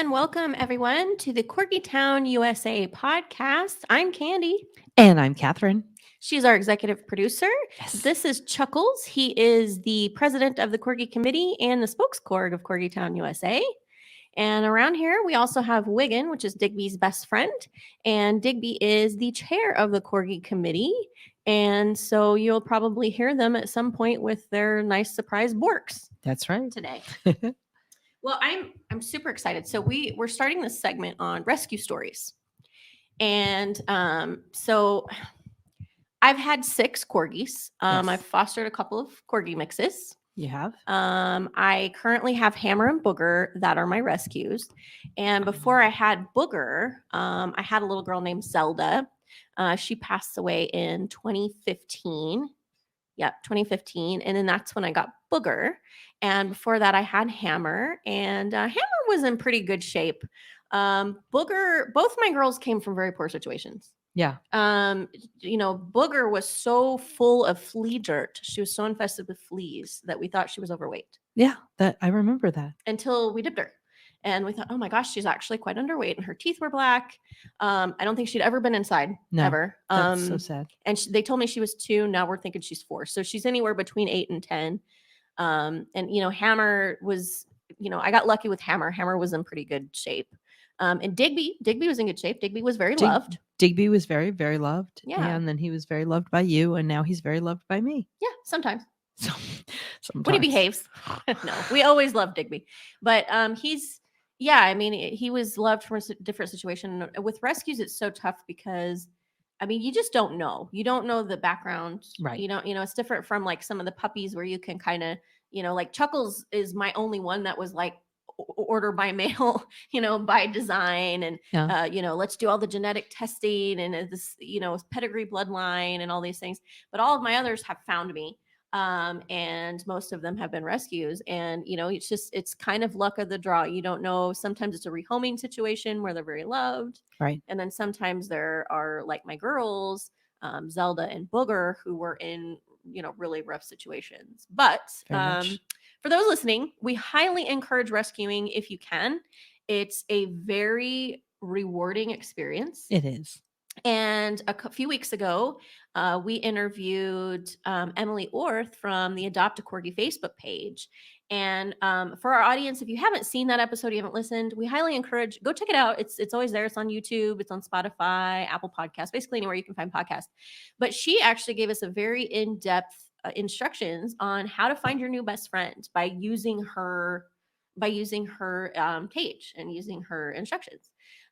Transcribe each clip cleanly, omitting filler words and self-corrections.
and welcome everyone to the Corgi Town USA podcast. I'm Candy. And I'm Catherine. She's our executive producer. Yes. This is Chuckles. He is the president of the Corgi Committee and the spokescorg of Corgi Town USA. And around here, we also have Wiggin, which is Digby's best friend. And Digby is the chair of the Corgi Committee. And so you'll probably hear them at some point with their nice surprise borks. That's right. Today. Well, I'm super excited. So we're starting this segment on rescue stories. And so I've had 6 corgis. Yes. I've fostered a couple of corgi mixes. You have? I currently have Hammer and Booger that are my rescues. And before I had Booger, I had a little girl named Zelda. She passed away in 2015. Yep, 2015. And then that's when I got Booger. And before that, I had Hammer. And Hammer was in pretty good shape. Booger, both my girls came from very poor situations. Yeah. Booger was so full of flea dirt. She was so infested with fleas that we thought she was overweight. Yeah, that I remember that. Until we dipped her. And we thought, oh my gosh, she's actually quite underweight. And her teeth were black. I don't think she'd ever been inside, ever. That's so sad. And they told me she was 2. Now we're thinking she's 4. So she's anywhere between 8 and 10. Hammer was, I got lucky with Hammer. Hammer was in pretty good shape. And Digby was in good shape. Digby was very loved. Digby was very, very loved. Yeah. And then he was very loved by you. And now he's very loved by me. Yeah, sometimes. Sometimes. When he behaves. No, we always love Digby. But he was loved from a different situation. With rescues, it's so tough because, you just don't know. You don't know the background. Right. It's different from like some of the puppies where you can kind of, like Chuckles is my only one that was like order by mail, by design. And, let's do all the genetic testing and this, pedigree bloodline and all these things. But all of my others have found me. And most of them have been rescues. And, it's kind of luck of the draw. You don't know. Sometimes it's a rehoming situation where they're very loved. Right. And then sometimes there are like my girls, Zelda and Booger, who were in, really rough situations. But for those listening, we highly encourage rescuing if you can. It's a very rewarding experience. It is. And a few weeks ago, we interviewed Emily Orth from the Adopt a Corgi Facebook page. And for our audience, if you haven't seen that episode, you haven't listened, we highly encourage, go check it out. It's always there. It's on YouTube. It's on Spotify, Apple Podcasts, basically anywhere you can find podcasts. But she actually gave us a very in-depth instructions on how to find your new best friend by using her page and using her instructions.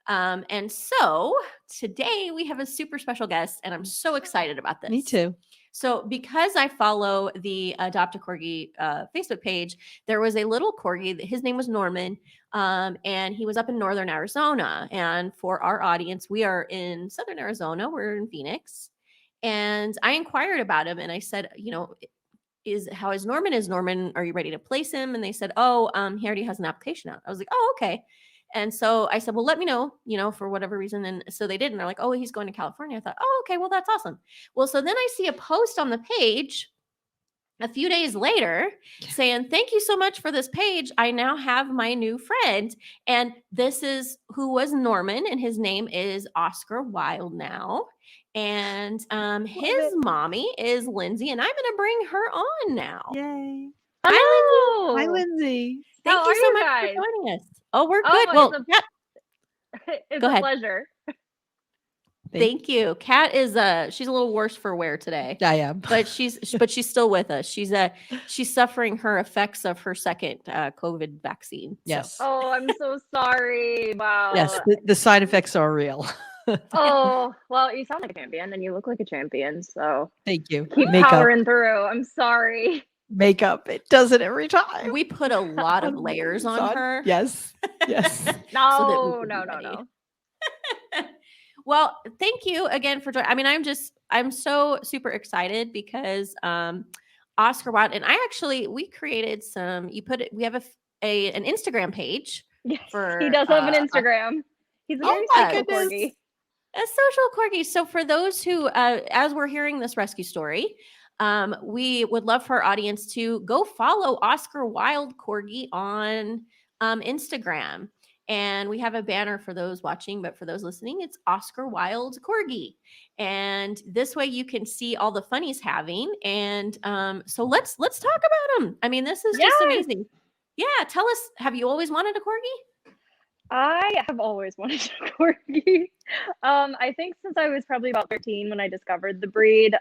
And so today we have a super special guest, and I'm so excited about this. Me too. So because I follow the Adopt a Corgi Facebook page, there was a little corgi. His name was Norman, and he was up in northern Arizona. And for our audience, we are in southern Arizona. We're in Phoenix. And I inquired about him, and I said, how is Norman? Is Norman, are you ready to place him? And they said, he already has an application out. I was like, oh, okay. And so I said, well, let me know, for whatever reason. And so they did. And they're like, oh, he's going to California. I thought, oh, okay, well, that's awesome. Well, so then I see a post on the page a few days later saying, thank you so much for this page. I now have my new friend. And this is who was Norman. And his name is Oscar Wilde now. And his mommy is Lindsey. And I'm going to bring her on now. Yay. Hi, Lindsey. Hi, Lindsey. Thank you so much for joining us. Oh, we're good. It's go a ahead. pleasure. Thank you. Kat is she's a little worse for wear today. I am, but she's still with us. She's suffering her effects of her second COVID vaccine. Yes. So. Oh, I'm so sorry. Wow. Yes, the side effects are real. Oh, well, you sound like a champion and you look like a champion. So thank you. Keep powering through. I'm sorry. Makeup, it does it every time. We put a lot of layers on her. Yes. No. Well, thank you again for joining. I'm so super excited because Oscar Wilde and we created we have an Instagram page. Yes, he does have an Instagram. He's a very social corgi. A social corgi. So for those who, as we're hearing this rescue story, we would love for our audience to go follow Oscar Wilde Corgi on Instagram. And we have a banner for those watching, but for those listening, it's Oscar Wilde Corgi. And this way you can see all the fun he's having. And so let's talk about him. I mean, this is just Yes! amazing. Yeah, tell us, have you always wanted a corgi? I have always wanted a corgi. I think since I was probably about 13 when I discovered the breed.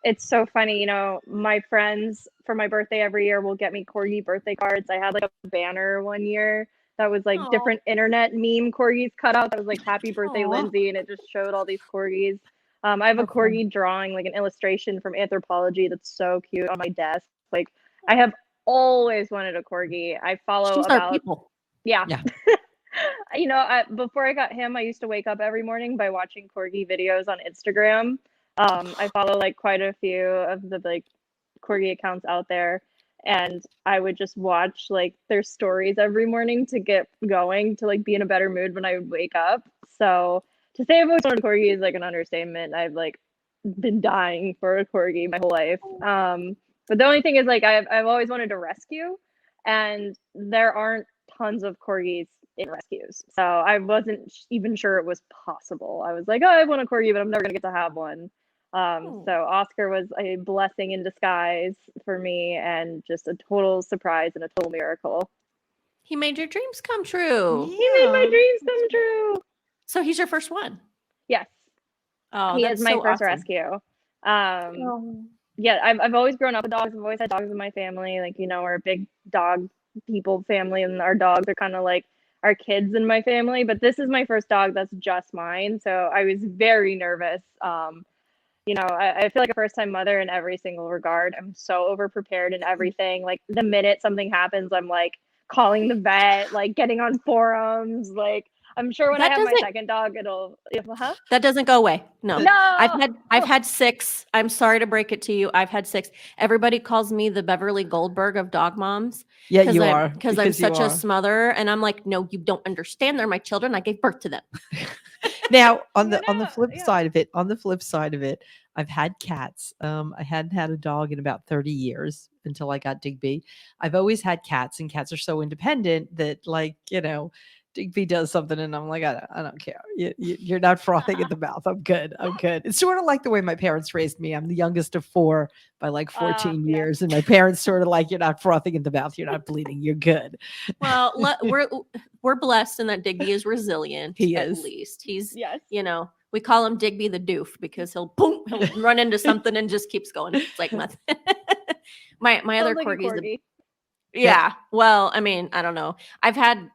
It's so funny, you know, my friends for my birthday every year will get me corgi birthday cards. I had like a banner one year that was like Aw. different internet meme corgis cut out. That was like happy birthday, Aw. Lindsay, and it just showed all these corgis. I have a How fun. corgi drawing, like an illustration from Anthropology that's so cute on my desk. Like I have always wanted a corgi. I follow She's our about people. yeah. Yeah. You know, before I got him, I used to wake up every morning by watching corgi videos on Instagram. I follow like quite a few of the like corgi accounts out there, and I would just watch like their stories every morning to get going, to like be in a better mood when I would wake up. So to say I've always wanted a corgi is like an understatement. I've like been dying for a corgi my whole life. But the only thing is like I've always wanted to rescue, and there aren't tons of corgis in rescues. So I wasn't even sure it was possible. I was like, oh, I want a corgi, but I'm never gonna get to have one. Oh. So Oscar was a blessing in disguise for me, and just a total surprise and a total miracle. He made your dreams come true. He made my Yeah. dreams come true. So he's your first one. Yes, Oh, he that's is my so first awesome. rescue. Oh. Yeah, I've always grown up with dogs. I've always had dogs in my family. Like, you know, we're a big dog people family, and our dogs are kind of like our kids in my family. But this is my first dog that's just mine, so I was very nervous. You know, I feel like a first time mother in every single regard. I'm so over prepared in everything. Like the minute something happens, I'm like calling the vet, like getting on forums. Like I'm sure when I That have my doesn't second dog, it'll huh? that doesn't go away. No. No. I've had 6. I'm sorry to break it to you. I've had 6. Everybody calls me the Beverly Goldberg of dog moms Yeah, because you I'm are. because I'm because you such a are. smother, and I'm like, no, you don't understand. They're my children. I gave birth to them. Now, on You the know, flip yeah. side of it, I've had cats. I hadn't had a dog in about 30 years until I got Digby. I've always had cats, and cats are so independent that, like, you know, Digby does something, and I'm like, I don't care. You're not frothing at the mouth. I'm good. I'm good. It's sort of like the way my parents raised me. I'm the youngest of 4 by like 14 Yeah. years, and my parents sort of like, you're not frothing at the mouth. You're not bleeding. You're good. Well, we're blessed in that Digby is resilient. He at is. least he's, Yes. you know, we call him Digby the doof because he'll run into something and just keeps going. It's like nothing. my other Sounds like a corgi's corgi. yeah. Well, I mean, I don't know. I've had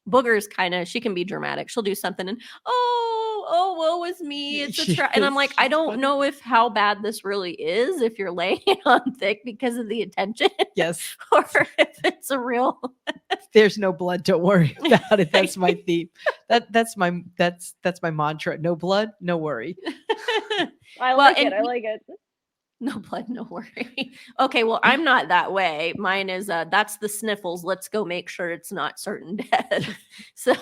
Booger's kind of, she can be dramatic. She'll do something and woe is me. It's a and I'm like, I don't know if how bad this really is if you're laying on thick because of the attention, Yes. or if it's a real. There's no blood. Don't worry about it. That's my theme. That's my mantra. No blood, no worry. I Well, like and it. I like it. No blood, no worry. Okay, well, I'm not that way. Mine is that's the sniffles. Let's go make sure it's not certain death. So,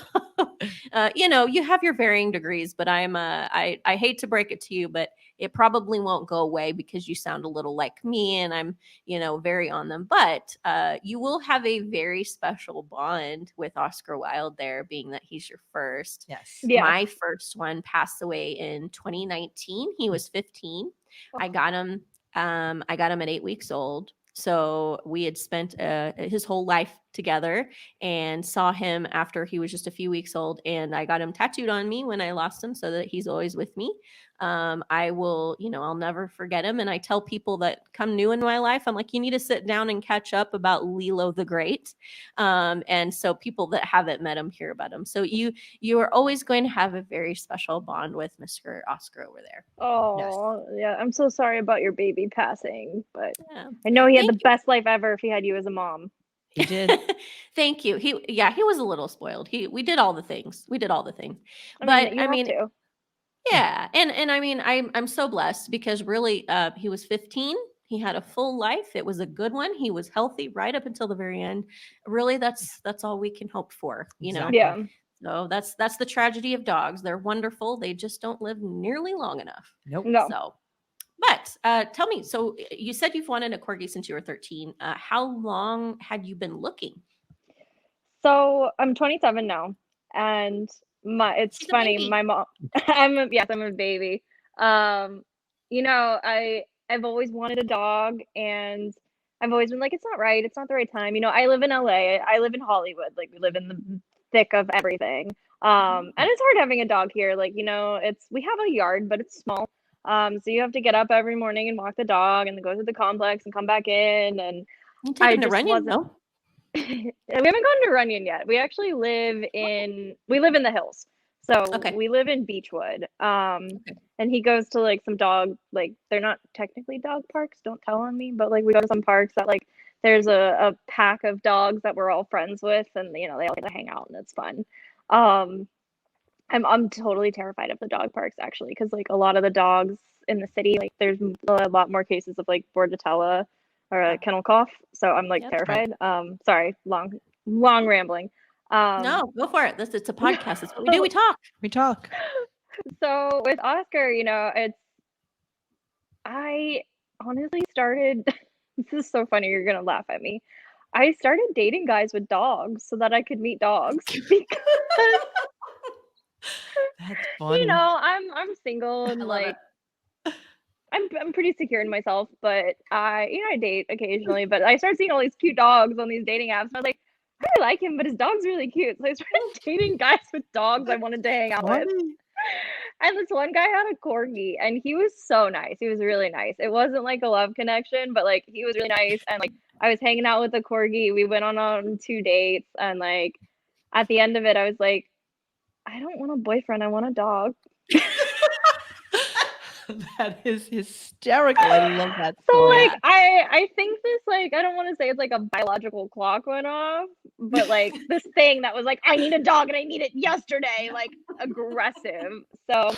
you know, you have your varying degrees, but I hate to break it to you, but it probably won't go away because you sound a little like me, and I'm, you know, very on them. But you will have a very special bond with Oscar Wilde there, being that he's your first. Yes. Yeah. My first one passed away in 2019. He was 15. I got him at 8 weeks old. So we had spent his whole life together, and saw him after he was just a few weeks old. And I got him tattooed on me when I lost him, so that he's always with me. I will, you know, I'll never forget him. And I tell people that come new in my life, I'm like, you need to sit down and catch up about Lilo the Great. And so people that haven't met him hear about him. So you are always going to have a very special bond with Mr. Oscar over there. Oh, yeah. I'm so sorry about your baby passing, but Yeah. I know he had Thank the best life ever if he had you as a mom. He did. Thank you. He was a little spoiled. We did all the things. We did all the things. I But mean, you have to. yeah. And I mean, I'm so blessed because really he was 15. He had a full life. It was a good one. He was healthy right up until the very end. Really, that's all we can hope for, you know. Exactly. Yeah. So that's the tragedy of dogs. They're wonderful. They just don't live nearly long enough. Nope. No. So, but tell me, so you said you've wanted a corgi since you were 13. How long had you been looking? So I'm 27 now, and it's She's a funny. baby. My mom, yes, I'm a baby. You know, I've always wanted a dog, and I've always been like, it's not right. It's not the right time. You know, I live in LA. I live in Hollywood. Like we live in the thick of everything. And it's hard having a dog here. Like, you know, we have a yard, but it's small. So you have to get up every morning and walk the dog, and then go to the complex and come back in. And You take I him to just Runyon? wasn't. No. We haven't gone to Runyon yet. We actually live in the hills. So Okay. we live in Beechwood. Okay. And he goes to like some dog, like they're not technically dog parks, don't tell on me, but like we go to some parks that like there's a pack of dogs that we're all friends with, and you know, they all get to hang out and it's fun. Um I'm totally terrified of the dog parks actually, because like a lot of the dogs in the city, like there's a lot more cases of like bordetella or Yeah. kennel cough. So I'm like Yep. terrified. Sorry, long rambling. No, go for it. It's a podcast. That's what we do. We talk. We talk. So with Oscar, you know, I honestly started. This is so funny. You're gonna laugh at me. I started dating guys with dogs so that I could meet dogs because That's you funny. know I'm single I and love it. like I'm pretty secure in myself, but I date occasionally, but I started seeing all these cute dogs on these dating apps. And I was like, I really like him, but his dog's really cute. So I started dating guys with dogs I wanted to hang out with. Funny. And this one guy had a corgi, and he was so nice. He was really nice. It wasn't like a love connection, but like he was really nice. And like I was hanging out with the corgi. We went on 2 dates, and like at the end of it, I was like, I don't want a boyfriend. I want a dog. That is hysterical. I love that So story. like I think this, like, I don't want to say it's like a biological clock went off, but like this thing that was like, I need a dog and I need it yesterday, like aggressive. So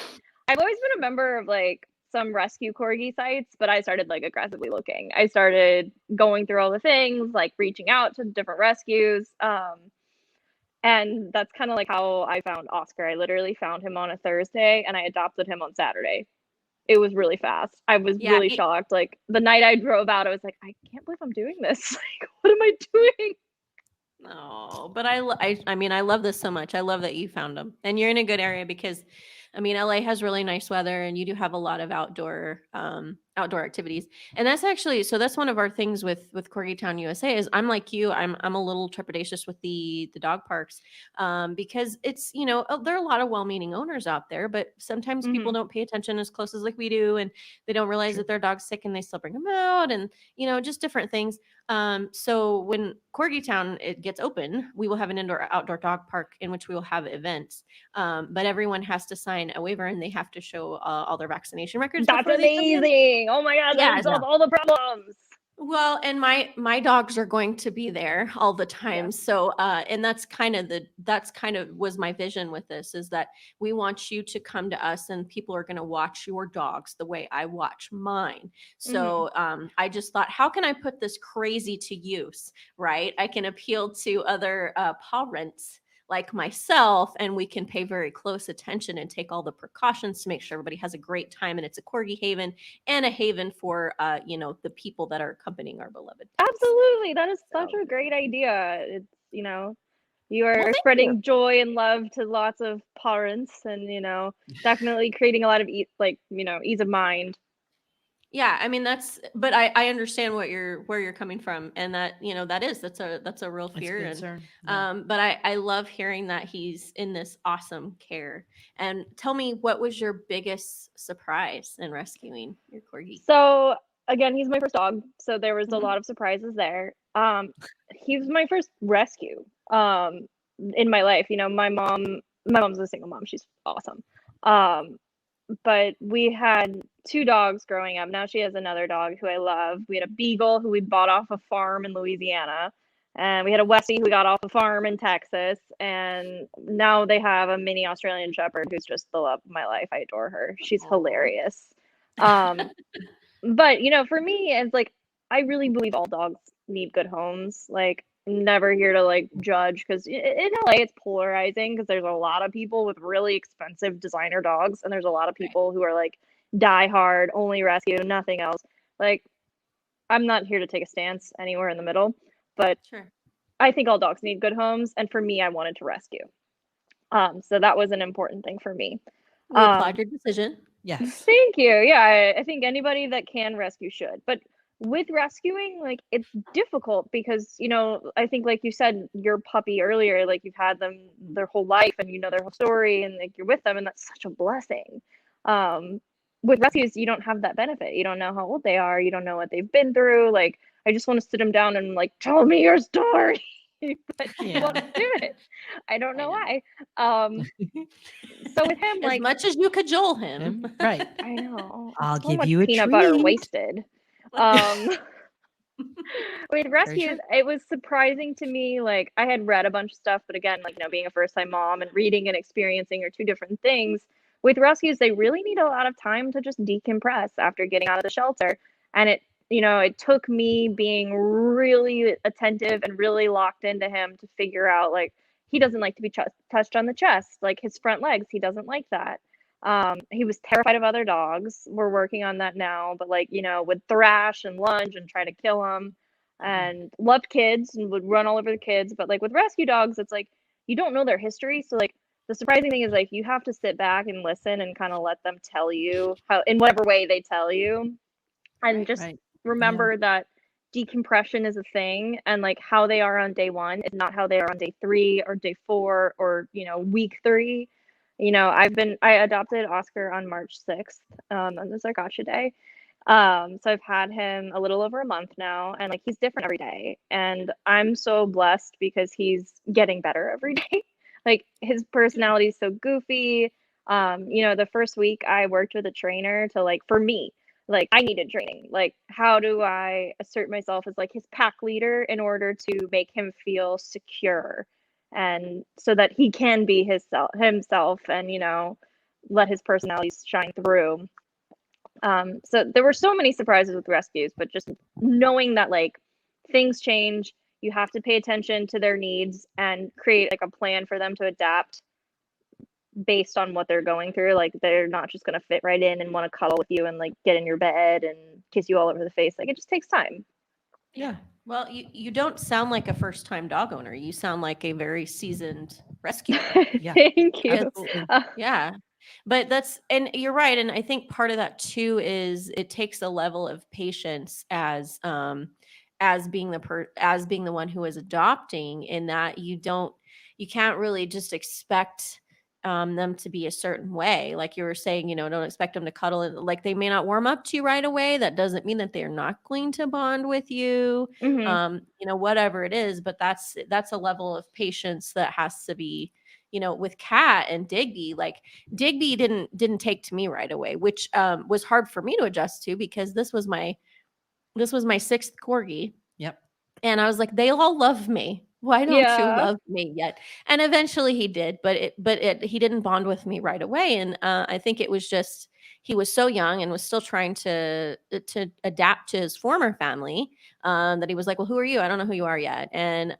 I've always been a member of like some rescue corgi sites, but I started like aggressively looking. I started going through all the things, like reaching out to different rescues. And that's kind of like how I found Oscar. I literally found him on a Thursday and I adopted him on Saturday. It was really fast. I was Yeah. really shocked. Like the night I drove out, I was like, I can't believe I'm doing this. Like, what am I doing? No, but I mean, I love this so much. I love that you found them, and you're in a good area because, I mean, LA has really nice weather, and you do have a lot of outdoor activities. And that's actually, so that's one of our things with Corgi Town USA is I'm like you, I'm a little trepidatious with the dog parks, because it's, you know, there are a lot of well-meaning owners out there, but sometimes people Mhm. don't pay attention as close as like we do, and they don't realize that their dog's sick, and they still bring them out, and you know, just different things. So when Corgi Town it gets open, we will have an indoor outdoor dog park in which we will have events. But everyone has to sign a waiver and they have to show all their vaccination records That's before they come in. amazing. Oh my God, that Yeah, would solve all the problems. well, and my dogs are going to be there all the Yeah. time. So and that's kind of was my vision with this is that we want you to come to us and people are going to watch your dogs the way I watch mine. Mhm. So I just thought, how can I put this crazy to use, right? I can appeal to other parents like myself, and we can pay very close attention and take all the precautions to make sure everybody has a great time and it's a corgi haven and a haven for you know, the people that are accompanying our beloved pets. Absolutely. That is such So, a great idea. It's, you know, you well, are thank you. spreading joy and love to lots of parents, and, you know, definitely creating a lot of ease of mind. Yeah, I mean but I understand where you're coming from, and that, you know, that's a real It's fear. And concern. Yeah. but I love hearing that he's in this awesome care. And tell me, what was your biggest surprise in rescuing your corgi? So again, he's my first dog, so there was a Mhm. lot of surprises there. He was my first rescue in my life. You know, my mom's a single mom. She's awesome. Um, but we had two dogs growing up. Now she has another dog who I love. We had a beagle who we bought off a farm in Louisiana, and we had a Westie who we got off a farm in Texas, and now they have a mini Australian Shepherd who's just the love of my life. I adore her. She's Aw. hilarious. Um, but you know, for me, it's like I really believe all dogs need good homes. Like, I'm never here to like judge because in LA it's polarizing because there's a lot of people with really expensive designer dogs, and there's a lot of Right. people who are like die hard, only rescue, nothing else. Like, I'm not here to take a stance anywhere in the middle, but Sure. I think all dogs need good homes, and for me, I wanted to rescue. So that was an important thing for me. We applaud your decision. Yes. Thank you. Yeah, I think anybody that can rescue should. But with rescuing, like it's difficult because, I think like you said, your puppy earlier, like you've had them their whole life and you know their whole story and like you're with them and that's such a blessing. Um, with rescues, you don't have that benefit. You don't know how old they are, you don't know what they've been through. Like I just want to sit them down and like tell me your story. But he won't do it. I don't know why. So with him, As like much as you cajole him. Right. I know. I'll So give much you a peanut butter treat. wasted. Um, with rescues, true. it was surprising to me. Like I had read a bunch of stuff, but again, like being a first-time mom and reading and experiencing are two different things. With rescues, they really need a lot of time to just decompress after getting out of the shelter. And it took me being really attentive and really locked into him to figure out like he doesn't like to be touched on the chest, like his front legs, he doesn't like that. He was terrified of other dogs. We're working on that now, but like, would thrash and lunge and try to kill them and loved kids and would run all over the kids. But like with rescue dogs, it's like you don't know their history. So like the surprising thing is like you have to sit back and listen and kind of let them tell you how in whatever way they tell you. And just Right. remember that decompression is a thing and like how they are on day 1 is not how they are on day 3 or day 4 or week 3. I adopted Oscar on March 6th, on the Zargacha Day. So I've had him a little over a month now, and like he's different every day, and I'm so blessed because he's getting better every day. Like his personality is so goofy. The first week I worked with a trainer to like for me, like I needed training. Like how do I assert myself as like his pack leader in order to make him feel secure and so that he can be himself and let his personality shine through. So there were so many surprises with rescues, but just knowing that like things change, you have to pay attention to their needs and create like a plan for them to adapt based on what they're going through. Like they're not just going to fit right in and want to cuddle with you and like get in your bed and kiss you all over the face. Like it just takes time. Yeah. Well, you don't sound like a first-time dog owner. You sound like a very seasoned rescuer. Yeah. Thank you. Absolutely. Yeah. But and you're right. And I think part of that too is it takes a level of patience as being the one who is adopting, in that you can't really just expect them to be a certain way. Like you were saying, don't expect them to cuddle, and like they may not warm up to you right away. That doesn't mean that they're not going to bond with you. Mm-hmm. Whatever it is, but that's a level of patience that has to be, with Cat and Digby. Like Digby didn't take to me right away, which was hard for me to adjust to, because this was my 6th corgi. Yep. And I was like, they all love me. Why don't you Yeah. love me yet? And eventually he did, but he didn't bond with me right away. And I think it was just, he was so young and was still trying to adapt to his former family, that he was like, well, who are you? I don't know who you are yet. And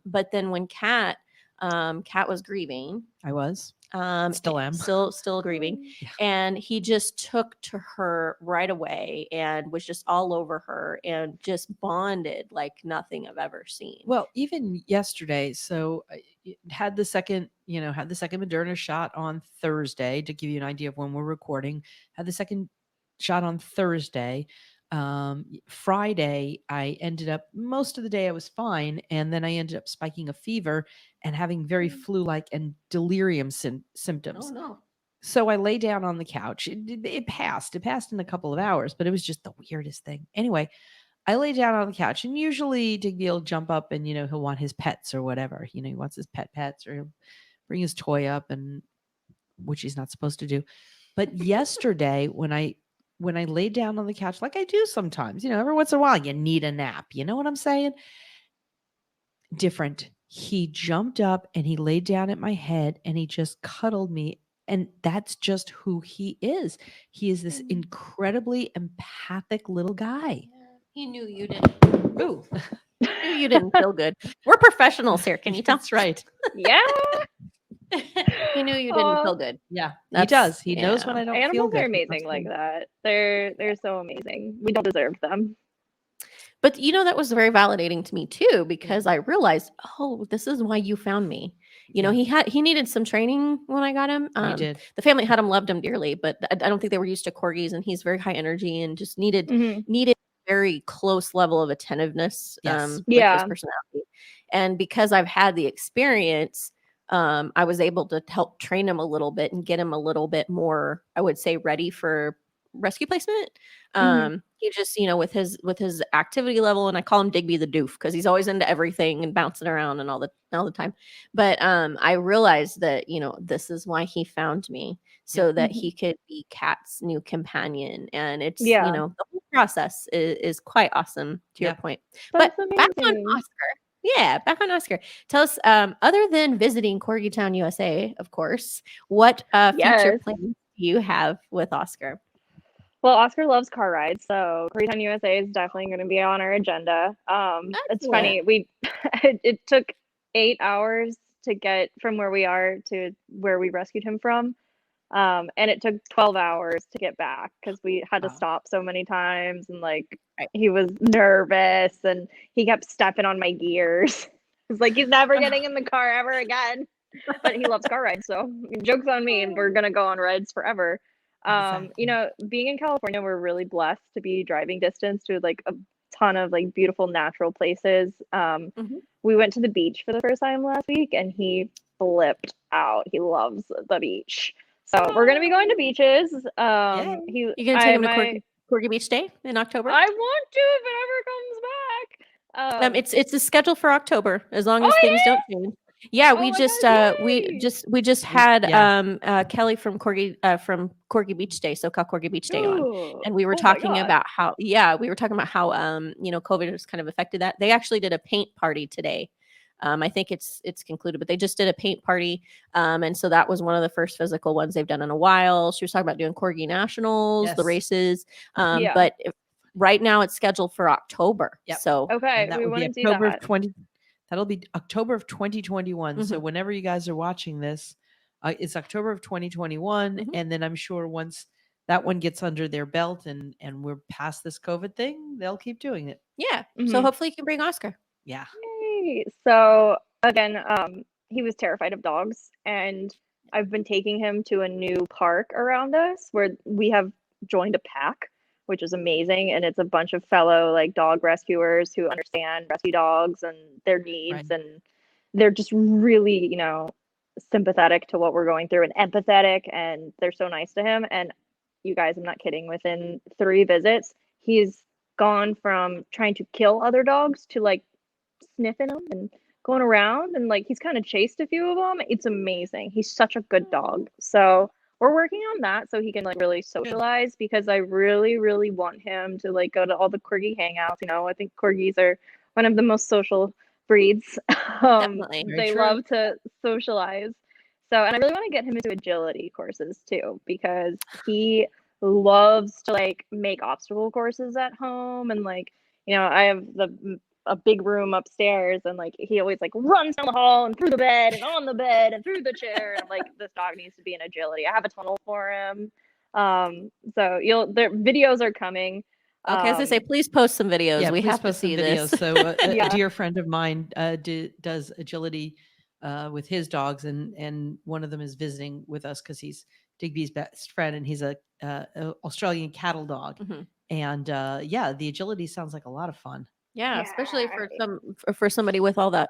but then when Cat was grieving, I was. Still am. still grieving. Yeah. And he just took to her right away and was just all over her and just bonded like nothing I've ever seen. Well, even yesterday, so I had the second Moderna shot on Thursday, to give you an idea of when we're recording. Had the second shot on Thursday. Friday, I ended up, most of the day I was fine, and then I ended up spiking a fever and having very flu-like and delirium symptoms. Oh no. So I lay down on the couch. It passed. It passed in a couple of hours, but it was just the weirdest thing. Anyway, I lay down on the couch, and usually Digby will jump up and, he'll want his pets or whatever. He wants his pets, or he'll bring his toy up, and which he's not supposed to do. But yesterday, when I laid down on the couch, like I do sometimes, every once in a while, you need a nap. You know what I'm saying? Different. He jumped up and he laid down at my head and he just cuddled me. And that's just who he is. He is this incredibly empathic little guy. He knew you didn't. Ooh. He knew you didn't feel good. We're professionals here. Can you tell? That's right. Yeah. He knew you didn't feel good. Yeah, he does. He knows when I don't feel Animals good. are amazing like that. They're so amazing. We don't deserve them. But that was very validating to me too, because I realized, oh, this is why you found me. He needed some training when I got him. He did. The family that had him loved him dearly, but I don't think they were used to corgis, and he's very high energy and just needed very close level of attentiveness Yes. with his Yeah. personality. And because I've had the experience, I was able to help train him a little bit and get him a little bit more, I would say, ready for rescue placement. He just, with his activity level, and I call him Digby the Doof because he's always into everything and bouncing around and all the time. But I realized that, this is why he found me, so that he could be Kat's new companion. And it's, the whole process is quite awesome, to your point. That's But back on amazing. Oscar. Yeah, back on Oscar. Tell us, other than visiting Corgi Town, USA, of course, what future Yes. plans do you have with Oscar? Well, Oscar loves car rides, so Corgi Town USA is definitely going to be on our agenda. It's funny, it took 8 hours to get from where we are to where we rescued him from. And it took 12 hours to get back because we had to stop so many times, and he was nervous and he kept stepping on my gears. It's like he's never getting in the car ever again. But he loves car rides, so joke's on me, and we're gonna go on rides forever. Exactly. Being in California, we're really blessed to be driving distance to a ton of beautiful natural places. We went to the beach for the first time last week, and he flipped out. He loves the beach. So we're gonna be going to beaches. You gonna take him to Corgi Beach Day in October? I want to if it ever comes back. It's a schedule for October, as long as things don't change. Yeah, we just had Kelly from Corgi Beach Day, SoCal Corgi Beach Day on, and we were talking about how COVID has kind of affected that. They actually did a paint party today. I think it's concluded, but they just did a paint party, and so that was one of the first physical ones they've done in a while. She was talking about doing Corgi Nationals, the races, but right now it's scheduled for October. Yep. So okay, that we would be want to see October that. of 20. That'll be October of 2021. So whenever you guys are watching this, it's October of 2021, and then I'm sure once that one gets under their belt and we're past this COVID thing, they'll keep doing it. Yeah. So hopefully you can bring Oscar. Yeah. Yay. So again, he was terrified of dogs, and I've been taking him to a new park around us where we have joined a pack, which is amazing, and it's a bunch of fellow dog rescuers who understand rescue dogs and their needs, and they're just really sympathetic to what we're going through and empathetic, and they're so nice to him. And you guys, I'm not kidding, within 3 visits he's gone from trying to kill other dogs to sniffing them and going around, and he's kind of chased a few of them. It's amazing. He's such a good dog. So we're working on that so he can really socialize, because I really, really want him to go to all the corgi hangouts. I think corgis are one of the most social breeds. Definitely. They love to socialize. So, and I really want to get him into agility courses too, because he loves to make obstacle courses at home, and I have a big room upstairs, and he always runs down the hall and through the bed and on the bed and through the chair, and I'm this dog needs to be in agility. I have a tunnel for him. So their videos are coming. Okay, as I say, please post some videos. Yeah, we have to see videos. this. So a dear friend of mine does agility with his dogs, and one of them is visiting with us because he's Digby's best friend, and he's a Australian cattle dog. And the agility sounds like a lot of fun. Yeah, especially for somebody with that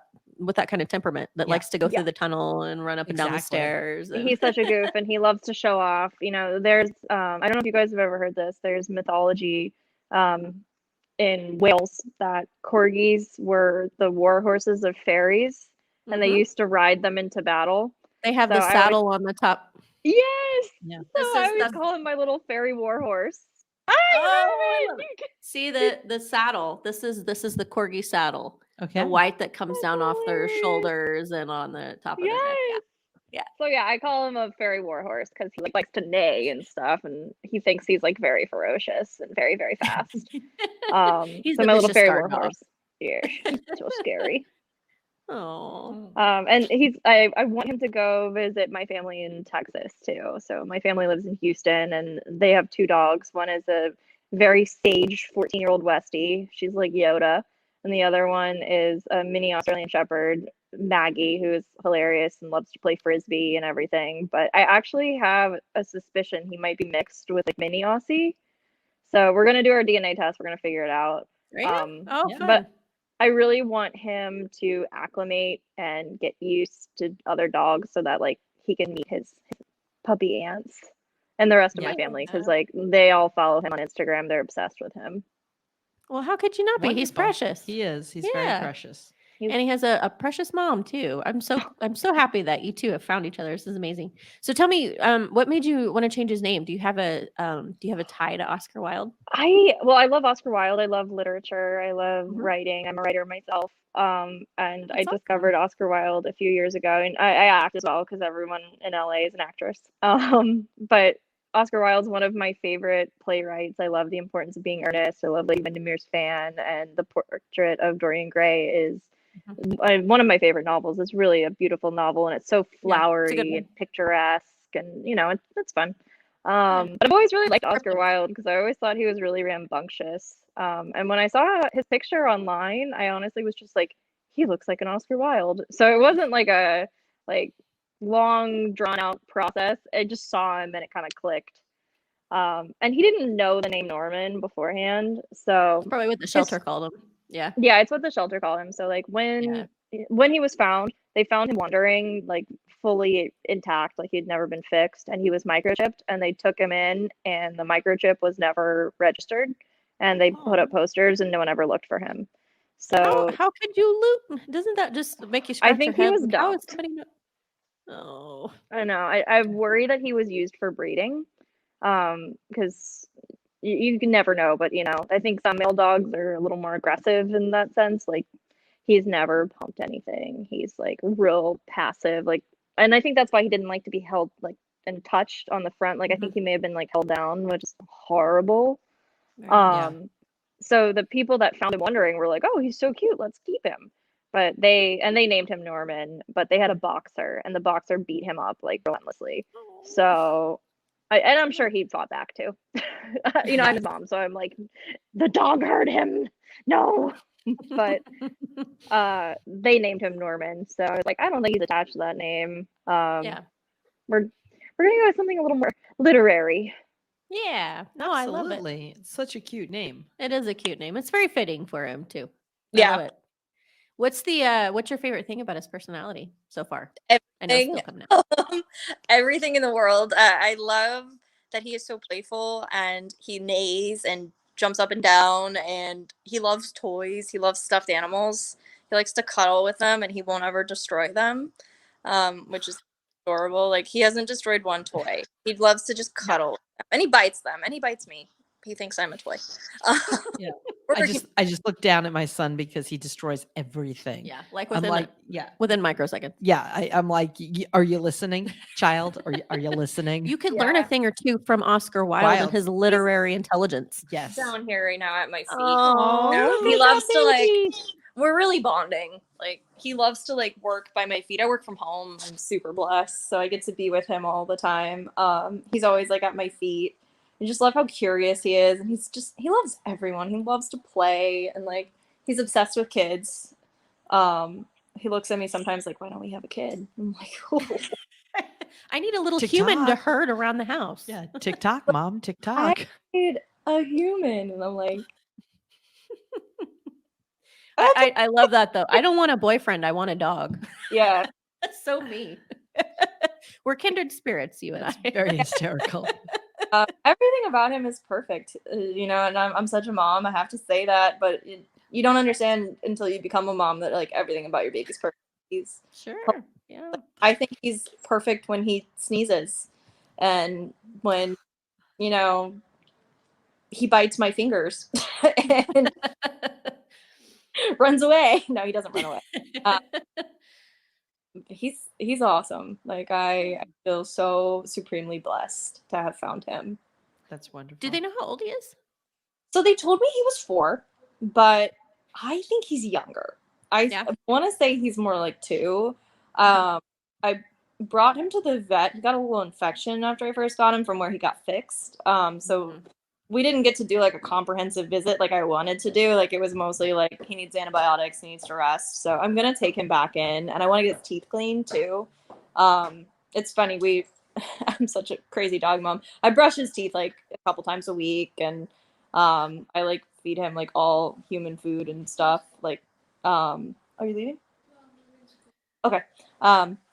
kind of temperament that likes to go through the tunnel and run up and down the stairs. He's such a goof, and he loves to show off. There's I don't know if you guys have ever heard this. There's mythology in Wales that corgis were the war horses of fairies, and they used to ride them into battle. They have the saddle on the top. Yes. Yeah. So I always call him my little fairy war horse. See the saddle. This is the corgi saddle. Okay. The white that comes down off their shoulders and on the top of their neck. Yeah. So I call him a fairy war horse because he likes to neigh and stuff, and he thinks he's very ferocious and very, very fast. He's so my little fairy war horse. Yeah, so scary. Oh. And I want him to go visit my family in Texas too. So my family lives in Houston, and they have 2 dogs. One is a very sage 14-year-old Westie. She's like Yoda. And the other one is a mini Australian Shepherd, Maggie, who is hilarious and loves to play frisbee and everything. But I actually have a suspicion he might be mixed with like mini Aussie. So we're gonna do our DNA test. We're gonna figure it out. Right? Um, Oh, yeah. fun. but I really want him to acclimate and get used to other dogs so that like he can meet his puppy aunts and the rest of my Yeah. family because like they all follow him on Instagram. They're obsessed with him. Well, how could you not be? He's Wonderful. precious. He is. He's very Yeah. precious. And he has a precious mom too. I'm so happy that you two have found each other. This is amazing. So tell me, what made you want to change his name? Do you have a tie to Oscar Wilde? I love Oscar Wilde. I love literature. I love Mhm. writing. I'm a writer myself. And I That's awesome. discovered Oscar Wilde a few years ago, and I act as well because everyone in LA is an actress. But Oscar Wilde's one of my favorite playwrights. I love The Importance of Being Earnest. I love Lady Windermere's Fan, and The Portrait of Dorian Gray is one of my favorite novels. It's really a beautiful novel, and it's so Yeah, it's a good flowery one. and picturesque, and it's fun. But I've always really liked Oscar Wilde because I always thought he was really rambunctious. And when I saw his picture online, I honestly was just like, he looks like an Oscar Wilde. So it wasn't like a long drawn out process. I just saw him and it kind of clicked. And he didn't know the name Norman beforehand, so It's probably what the shelter called him. Yeah. yeah, it's what the shelter called him. So like when he was found, they found him wandering like fully intact, like he'd never been fixed, and he was microchipped, and they took him in, and the microchip was never registered, and they put up posters, and no one ever looked for him. So How could you loot? Doesn't that just make you I scratch your think he head? was Like, how is dumped. somebody not? Oh, I know. I worry that he was used for breeding, because you can never know. But I think some male dogs are a little more aggressive in that sense. Like he's never pumped anything. He's like real passive. Like, and I think that's why he didn't like to be held like and touched on the front. Like I think he may have been like held down, which is horrible. Yeah. So the people that found him wandering were like, "Oh, he's so cute. Let's keep him." But they named him Norman, but they had a boxer, and the boxer beat him up like relentlessly. So, and I'm sure he fought back too. I'm his mom, so I'm like, the dog hurt him. No, but they named him Norman, so I was like, I don't think he's attached to that name. yeah. We're gonna go with something a little more literary. Yeah. No, I love it. Absolutely. It's such a cute name. It is a cute name. It's very fitting for him too. I Yeah. love it. What's your favorite thing about his personality so far? I know it's still coming out. Everything in the world. I love that he is so playful and he neighs and jumps up and down, and he loves toys. He loves stuffed animals. He likes to cuddle with them, and he won't ever destroy them, which is adorable. Like, he hasn't destroyed one toy. He loves to just cuddle with them, and he bites them, and he bites me. He thinks I'm a toy. Yeah. I just look down at my son because he destroys everything. Yeah, like I'm within like, yeah, within microseconds. yeah. I'm like, are you listening, child? Are you listening? You could learn a thing or two from Oscar Wilde and his literary intelligence. Yes. Down here right now at my feet. Oh, he loves to like. We're really bonding. Like, he loves to like work by my feet. I work from home. I'm super blessed, so I get to be with him all the time. He's always like at my feet. I just love how curious he is, and he loves everyone. He loves to play, and like he's obsessed with kids. He looks at me sometimes like, why don't we have a kid? I'm like, oh. I need a little human to TikTok. herd around the house. Yeah, TikTok, mom, TikTok. I need a human, and I'm like, I love that though. I don't want a boyfriend. I want a dog. yeah. That's so me. We're kindred spirits, you and I. Very hysterical. Everything about him is perfect, and I'm such a mom. I have to say that, but you don't understand until you become a mom that like everything about your baby's perfect. He's Sure. Yeah. I think he's perfect when he sneezes, and when he bites my fingers and runs away. No, he doesn't run away. He's awesome. Like I feel so supremely blessed to have found him. That's wonderful. Do they know how old he is? So they told me he was 4, but I think he's younger. I want to say he's more like 2. I brought him to the vet. He got a little infection after I first got him from where he got fixed. So we didn't get to do like a comprehensive visit like I wanted to do. Like it was mostly like he needs antibiotics, he needs to rest. So I'm gonna take him back in, and I want to get his teeth cleaned too. It's funny, I'm such a crazy dog mom. I brush his teeth like a couple times a week, and I like feed him like all human food and stuff. Like, are you leaving? Okay.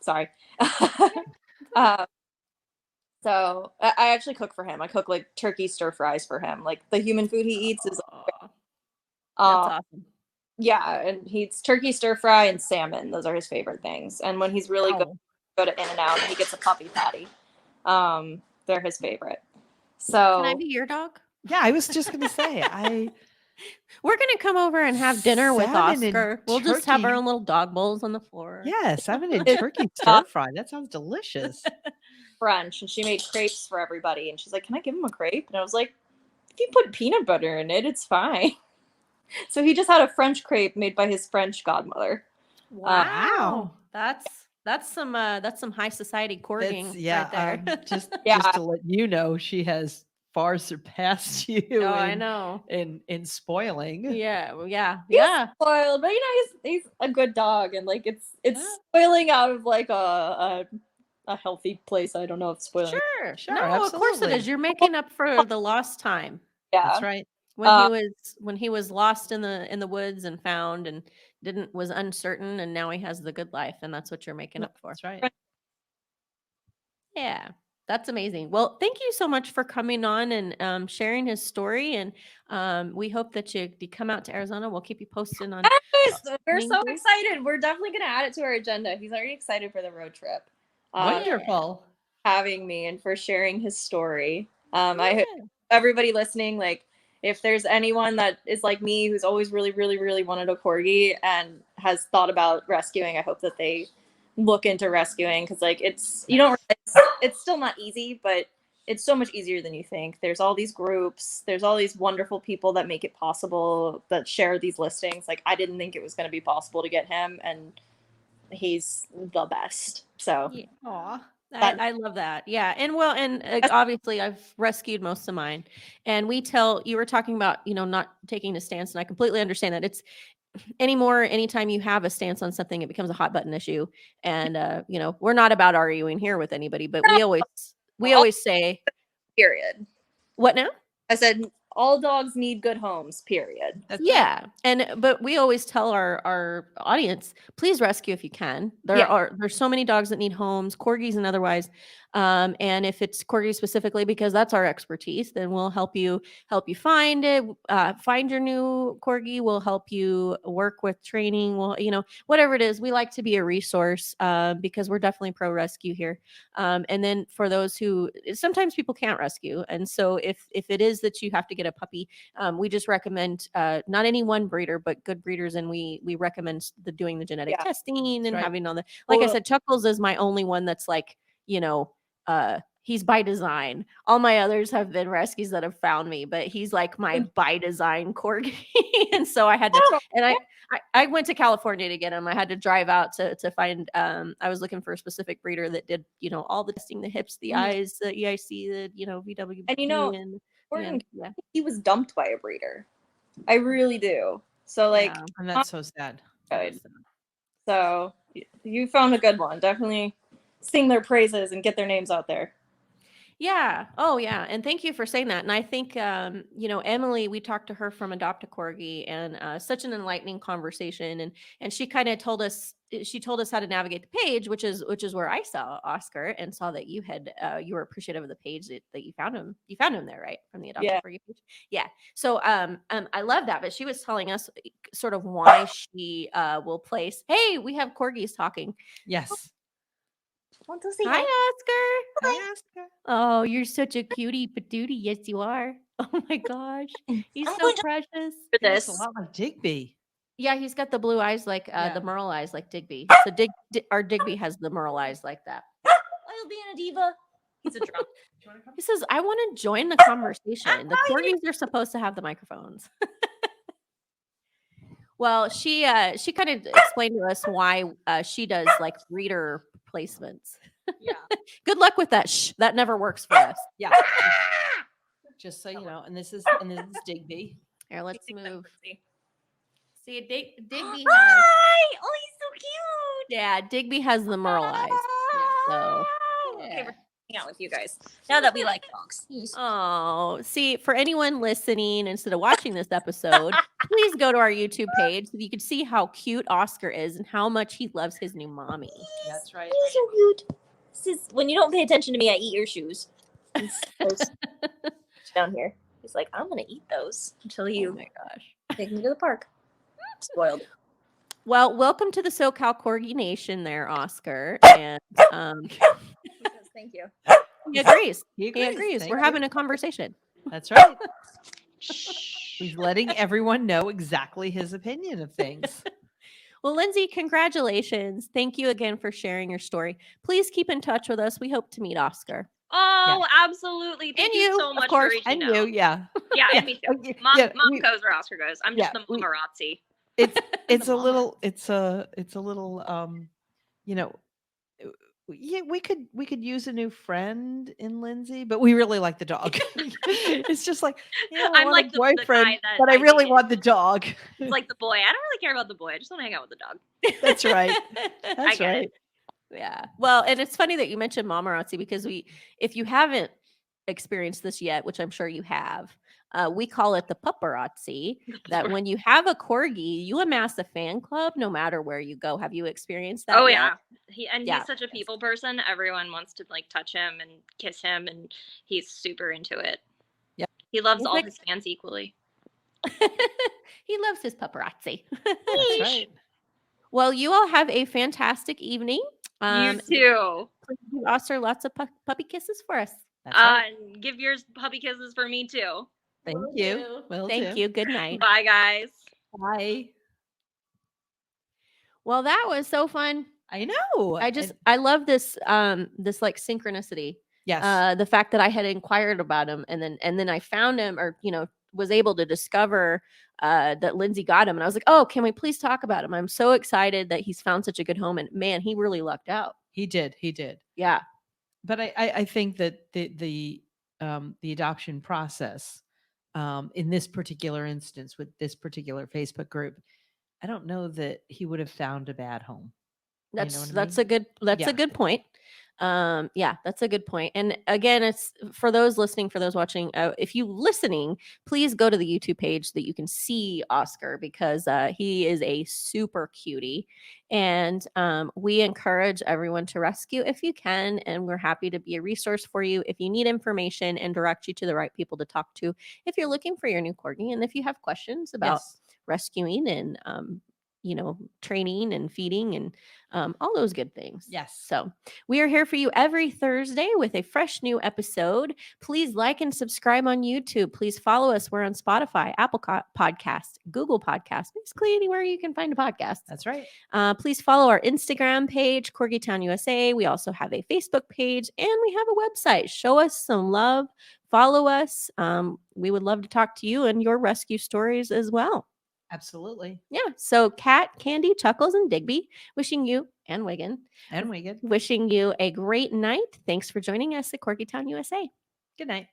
Sorry. So I actually cook for him. I cook like turkey stir fries for him. Like the human food he eats is Aw, that's awesome. yeah, and he eats turkey stir fry and salmon. Those are his favorite things. And when he's really good, Wow. go to In-N-Out and he gets a puppy patty. They're his favorite. Can I So be your dog? Yeah, I was just gonna say We're gonna come over and have dinner with Salmon and Oscar. We'll just have our turkey. own little dog bowls on the floor. Yeah, salmon and It's turkey stir fry. That sounds delicious. French, and she made crepes for everybody. And she's like, "Can I give him a crepe?" And I was like, "If you put peanut butter in it, it's fine." So he just had a French crepe made by his French godmother. Wow. That's some high society courting Yeah, right there. just Yeah. to let you know, she has far surpassed you Oh, I know. in spoiling. Yeah, well, yeah, He's yeah. spoiled, but he's a good dog, and like it's Yeah. spoiling out of like a healthy place. I don't know if spoiling. Sure. No, of course it absolutely. is. You're making up for the lost time Yeah. That's right. when he was lost in the woods and found and was uncertain, and now he has the good life, and that's what you're making up for. That's right. Yeah, that's amazing. Well, thank you so much for coming on and sharing his story. And we hope that you come out to Arizona. We'll keep you posted on. Yes, we're so Amazing. excited. We're definitely gonna add it to our agenda. He's already excited for the road trip. Wonderful. Having me and for sharing his story. I hope Yeah. everybody listening, like if there's anyone that is like me who's always really, really, really wanted a corgi and has thought about rescuing, I hope that they look into rescuing, because like it's still not easy, but it's so much easier than you think. There's all these groups, there's all these wonderful people that make it possible, that share these listings. Like I didn't think it was going to be possible to get him, and he's the best. So Yeah. Aw. I love that. Yeah. And obviously I've rescued most of mine. And you were talking about, not taking a stance, and I completely understand that. It's anytime you have a stance on something, it becomes a hot button issue. And we're not about arguing here with anybody, but we always say, period. what now? I said all dogs need good homes, period. That's Yeah. But we always tell our audience, please rescue if you can. There's so many dogs that need homes, corgis and otherwise. And if it's corgi specifically, because that's our expertise, then we'll help you find it, find your new corgi. We'll help you work with training. Whatever it is, we like to be a resource, because we're definitely pro rescue here. And then for those who sometimes people can't rescue, and so if it is that you have to get a puppy, we just recommend not any one breeder, but good breeders, and we recommend doing the genetic testing and having all the. Like I said, Chuckles is my only one that's like, he's by design. All my others have been rescues that have found me, but he's like my by design corgi. And so I had to, and I went to California to get him. I had to drive out to find, I was looking for a specific breeder that did, all the testing, the hips, the eyes, the EIC, the, VW. And he was dumped by a breeder. I really do. So like, and that's so sad. Good. So you found a good one. Definitely sing their praises and get their names out there. Yeah. Oh, yeah. And thank you for saying that. And I think, Emily, we talked to her from Adopt a Corgi, and such an enlightening conversation. And she kind of told us how to navigate the page, which is where I saw Oscar and saw that you were appreciative of the page that you found him. You found him there, right? From the Adopt a Corgi page. Yeah. So, I love that. But she was telling us sort of why she will place. Hey, we have corgis talking. Yes. Want to say hi, Oscar. Hi, Oscar. Oh, you're such a cutie patootie. Yes, you are. Oh my gosh. He's so precious. He's a lot like Digby. Yeah, he's got the blue eyes like the Merle eyes like Digby. So our Digby has the Merle eyes like that. I'll be in a diva. He's a drunk. He says, I want to join the conversation. The corgis are supposed to have the microphones. Well, she kind of explained to us why she does like breeder placements. Yeah. Good luck with that. That never works for us. Yeah. Just so you know, and this is Digby. Here, let's You think that, move. Lindsay? See, Digby has. Hi! Oh, he's so cute. Yeah, Digby has the merle eyes. So. Okay, Yeah. we're hanging out with you guys now that we like dogs. Oh, see, for anyone listening instead of watching this episode, please go to our YouTube page so you can see how cute Oscar is and how much he loves his new mommy. That's right. He's so cute. This is when you don't pay attention to me, I eat your shoes. Down here. He's like, I'm gonna eat those until Oh you my gosh. take me to the park. Spoiled. Well, welcome to the SoCal Corgi Nation there, Oscar. And Thank you. he agrees. He He agrees. Thank We're you. having a conversation. That's right. He's letting everyone know exactly his opinion of things. Well, Lindsay, congratulations. Thank you again for sharing your story. Please keep in touch with us. We hope to meet Oscar. Oh, absolutely. Thank And you you, so of much course, for reaching And out. you, yeah. Yeah, Yeah, and me too. okay, Mom, yeah, mom we- goes where Oscar goes. I'm just yeah, the mamarazzi. It's The a little it's a little you know, yeah, we could use a new friend in Lindsay, but we really like the dog. It's just like, yeah, I I'm want like a the boyfriend, guy that but I I really dated. want the dog. It's like the boy. I don't really care about the boy. I just want to hang out with the dog. That's right. That's get it. right. Yeah. Well, and it's funny that you mentioned mamarazzi because if you haven't experienced this yet, which I'm sure you have, we call it the paparazzi. That when you have a corgi, you amass a fan club no matter where you go. Have you experienced that? Oh yet? yeah. Yeah. He's such a people person. Everyone wants to like touch him and kiss him, and he's super into it. Yep. He loves He's all like- his fans equally. He loves his paparazzi. That's right. Well, you all have a fantastic evening. You too. Please give Oscar lots of puppy kisses for us. That's right. And give yours puppy kisses for me too. Thank Will you. do. Will Thank do. you. Good night. Bye, guys. Bye. Well, that was so fun. I know. I love this this like synchronicity. Yes. The fact that I had inquired about him and then I found him, or was able to discover that Lindsay got him, and I was like, oh, can we please talk about him? I'm so excited that he's found such a good home, and man, he really lucked out. He did. Yeah. But I think that the adoption process in this particular instance with this particular Facebook group, I don't know that he would have found a bad home. That's what I that's mean? a good Yeah. a good point. Yeah, that's a good point. And again, it's for those listening, for those watching, if you listening, please go to the YouTube page so that you can see Oscar, because he is a super cutie, and we encourage everyone to rescue if you can, and we're happy to be a resource for you if you need information and direct you to the right people to talk to if you're looking for your new corgi, and if you have questions about Yes. rescuing and training and feeding and all those good things. Yes. So we are here for you every Thursday with a fresh new episode. Please like and subscribe on YouTube. Please follow us. We're on Spotify, Apple Podcast, Google Podcast, basically anywhere you can find a podcast. That's right. Please follow our Instagram page, Corgi Town USA. We also have a Facebook page, and we have a website. Show us some love. Follow us. We would love to talk to you and your rescue stories as well. Absolutely. Yeah. So Kat, Candy, Chuckles, and Digby wishing you, and Wigan, And we good. wishing you a great night. Thanks for joining us at Corgi Town USA. Good night.